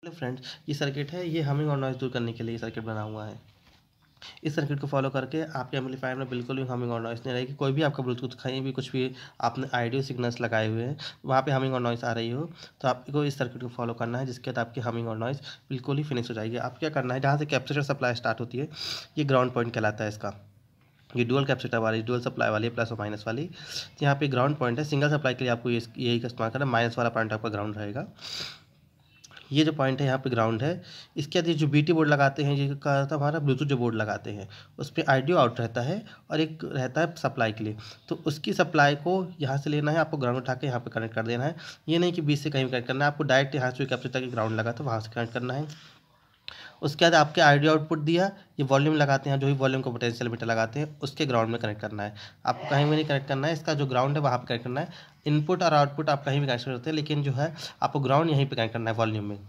Hello friends, ये circuit है। ये हमिंग और नॉइज़ दूर करने के लिए ये सर्किट बना हुआ है। इस सर्किट को फॉलो करके आपके एम्पलीफायर में बिल्कुल भी हमिंग और नॉइज़ नहीं रहेगी। कोई भी आपका ब्लूटूथ कहीं भी कुछ भी आपने ऑडियो सिग्नल्स लगाए हुए हैं, वहाँ पे हमिंग और नॉइज़ आ रही हो, तो आपको इस सर्किट को फॉलो करना है, जिसके बाद आपकी हमिंग और नॉइज़ बिल्कुल ही फिनिश हो जाएगी। आपको क्या करना है, जहाँ से कैपेसिटर सप्लाई स्टार्ट होती है, ये ग्राउंड पॉइंट कहलाता है इसका। ये डुअल कैपेसिटर वाली, डुअल सप्लाई वाली है, प्लस और माइनस वाली। यहाँ पे ग्राउंड पॉइंट है। सिंगल सप्लाई के लिए आपको यही का इस्तेमाल करना है। माइनस वाला पॉइंट आपका ग्राउंड रहेगा। ये जो पॉइंट है यहाँ पे ग्राउंड है। इसके बाद ये जो बीटी बोर्ड लगाते हैं, ये क्या रहता है, हमारा ब्लूटूथ जो बोर्ड लगाते हैं उस पर ऑडियो आउट रहता है और एक रहता है सप्लाई के लिए। तो उसकी सप्लाई को यहाँ से लेना है, आपको ग्राउंड उठा के यहाँ पे कनेक्ट कर देना है। ये नहीं कि बीच से कहीं कनेक्ट करना है, आपको डायरेक्ट यहाँ से कैपेसिटर की ग्राउंड लगा तो वहाँ से कनेक्ट करना है। उसके बाद आपके ऑडियो आउटपुट दिया, ये वॉल्यूम लगाते हैं, जो भी वॉल्यूम को पोटेंशियल मीटर लगाते हैं उसके ग्राउंड में कनेक्ट करना है। आपको कहीं भी नहीं कनेक्ट करना है, इसका जो ग्राउंड है वहाँ पे कनेक्ट करना है। इनपुट और आउटपुट आप कहीं भी कनेक्ट कर सकते हैं, लेकिन जो है आपको ग्राउंड यहीं पे कनेक्ट करना है वॉल्यूम में।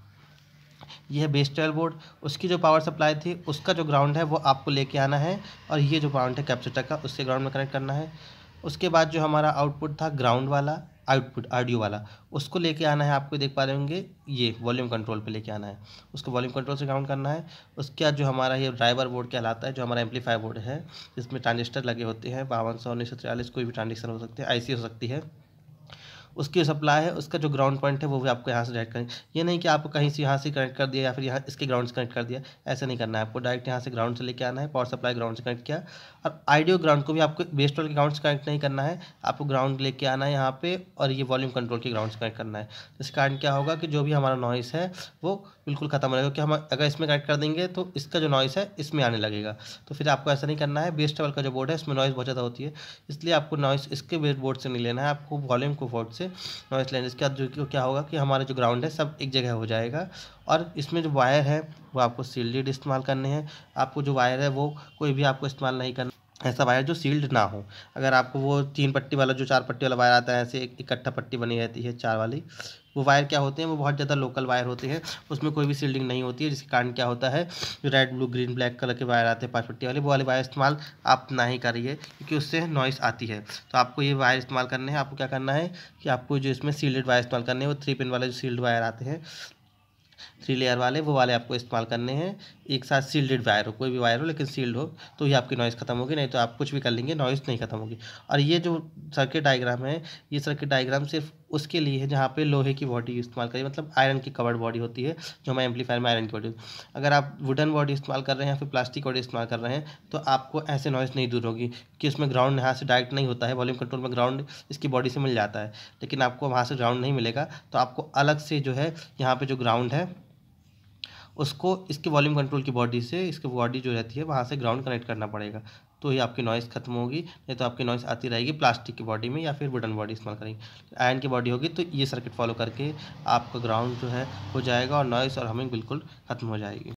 ये है बेस 12 बोर्ड। उसकी जो पावर सप्लाई थी उसका जो ग्राउंड है वो आपको लेके आना है, और ये जो ग्राउंड है कैपेसिटर का उससे ग्राउंड में कनेक्ट करना है। उसके बाद जो हमारा आउटपुट था ग्राउंड वाला, आउटपुट ऑडियो वाला, उसको लेके आना है। आपको देख पा रहे होंगे ये वॉल्यूम कंट्रोल पे लेके आना है, उसको वॉल्यूम कंट्रोल से ग्राउंड करना है। उसके बाद जो हमारा ये ड्राइवर बोर्ड कहलाता है, जो हमारा एम्पलीफायर बोर्ड है, जिसमें ट्रांजिस्टर लगे होते हैं 5200 1943, कोई भी ट्रांजिस्टर हो सकते हैं, आईसी हो सकती है, उसकी सप्लाई है, उसका जो ग्राउंड पॉइंट है वो भी आपको यहाँ से डायरेक्ट करें। ये नहीं कि आपको कहीं से यहाँ से कनेक्ट कर दिया या फिर यहाँ इसके ग्राउंड से कनेक्ट कर दिया, ऐसा नहीं करना है। आपको डायरेक्ट यहाँ से ग्राउंड से लेके आना है, पावर सप्लाई ग्राउंड से कनेक्ट किया। और आइडियो ग्राउंड को भी आपको बेस 12 के ग्राउंड से कनेक्ट नहीं करना है, आपको ग्राउंड लेके आना है यहाँ पे, और ये वॉल्यूम कंट्रोल के ग्राउंड से कनेक्ट करना है। इस कारण क्या होगा कि जो भी हमारा नॉइस है वो बिल्कुल खत्म हो जाएगा, क्योंकि हम अगर इसमें कनेक्ट कर देंगे तो इसका जो नॉइस है इसमें आने लगेगा। तो फिर आपको ऐसा नहीं करना है। बेस 12 का जो बोर्ड है इसमें नॉइस बहुत ज़्यादा होती है, इसलिए आपको नॉइस इसके बेस बोर्ड से नहीं लेना है, आपको वॉल्यूम को बोर्ड से नॉइस लेना है। इसके बाद जो क्या होगा कि हमारा जो ग्राउंड है सब एक जगह हो जाएगा। और इसमें जो वायर है वो आपको सील्ड इस्तेमाल करने हैं। आपको जो वायर है वो कोई भी आपको इस्तेमाल नहीं करना, ऐसा वायर जो सील्ड ना हो। अगर आपको वो 3 पट्टी वाला, जो 4 पट्टी वाला वायर आता है, ऐसे एक इकट्ठा पट्टी बनी रहती है 4 वाली, वो वायर क्या होते हैं, वो बहुत ज़्यादा लोकल वायर होते हैं, उसमें कोई भी सील्डिंग नहीं होती है, जिसके कारण क्या होता है, जो red blue green black colour के वायर आते हैं 5 पट्टी वाले, वो वाले वायर इस्तेमाल आप ना ही करिए, क्योंकि उससे नॉइस आती है। तो आपको ये वायर इस्तेमाल करने हैं। आपको क्या करना है कि आपको जो इसमें सील्ड वायर इस्तेमाल करने हैं, वो 3 पिन वाले जो सील्ड वायर आते हैं 3 लेयर वाले, वो वाले आपको इस्तेमाल करने हैं। एक साथ सील्डेड वायर हो, कोई भी वायर हो लेकिन सील्ड हो, तो ये आपकी नॉइज़ खत्म होगी, नहीं तो आप कुछ भी कर लेंगे नॉइज़ नहीं खत्म होगी। और ये जो सर्किट डायग्राम है, ये सर्किट डायग्राम सिर्फ उसके लिए है जहाँ पे लोहे की बॉडी इस्तेमाल करिए, मतलब आयरन की कवर्ड बॉडी होती है, जो हमारे एम्पलीफायर में आयरन की बॉडी। अगर आप वुडन बॉडी इस्तेमाल कर रहे हैं या फिर प्लास्टिक बॉडी इस्तेमाल कर रहे हैं, तो आपको ऐसे नॉइज़ नहीं दूर होगी, कि उसमें ग्राउंड यहाँ से डायरेक्ट नहीं होता है। वॉल्यूम कंट्रोल में ग्राउंड इसकी बॉडी से मिल जाता है, लेकिन आपको वहाँ से ग्राउंड नहीं मिलेगा। तो आपको अलग से जो है यहाँ पे जो ग्राउंड है उसको इसके वॉल्यूम कंट्रोल की बॉडी से, इसकी बॉडी जो रहती है वहाँ से ग्राउंड कनेक्ट करना पड़ेगा, तो ही आपकी नॉइज़ खत्म होगी। नहीं तो आपकी नॉइज़ आती रहेगी प्लास्टिक की बॉडी में या फिर वुडन बॉडी इस्तेमाल करेंगे। आयरन की बॉडी होगी तो ये सर्किट फॉलो करके आपका ग्राउंड जो है हो जाएगा, और नॉइज़ और हमिंग बिल्कुल खत्म हो जाएगी।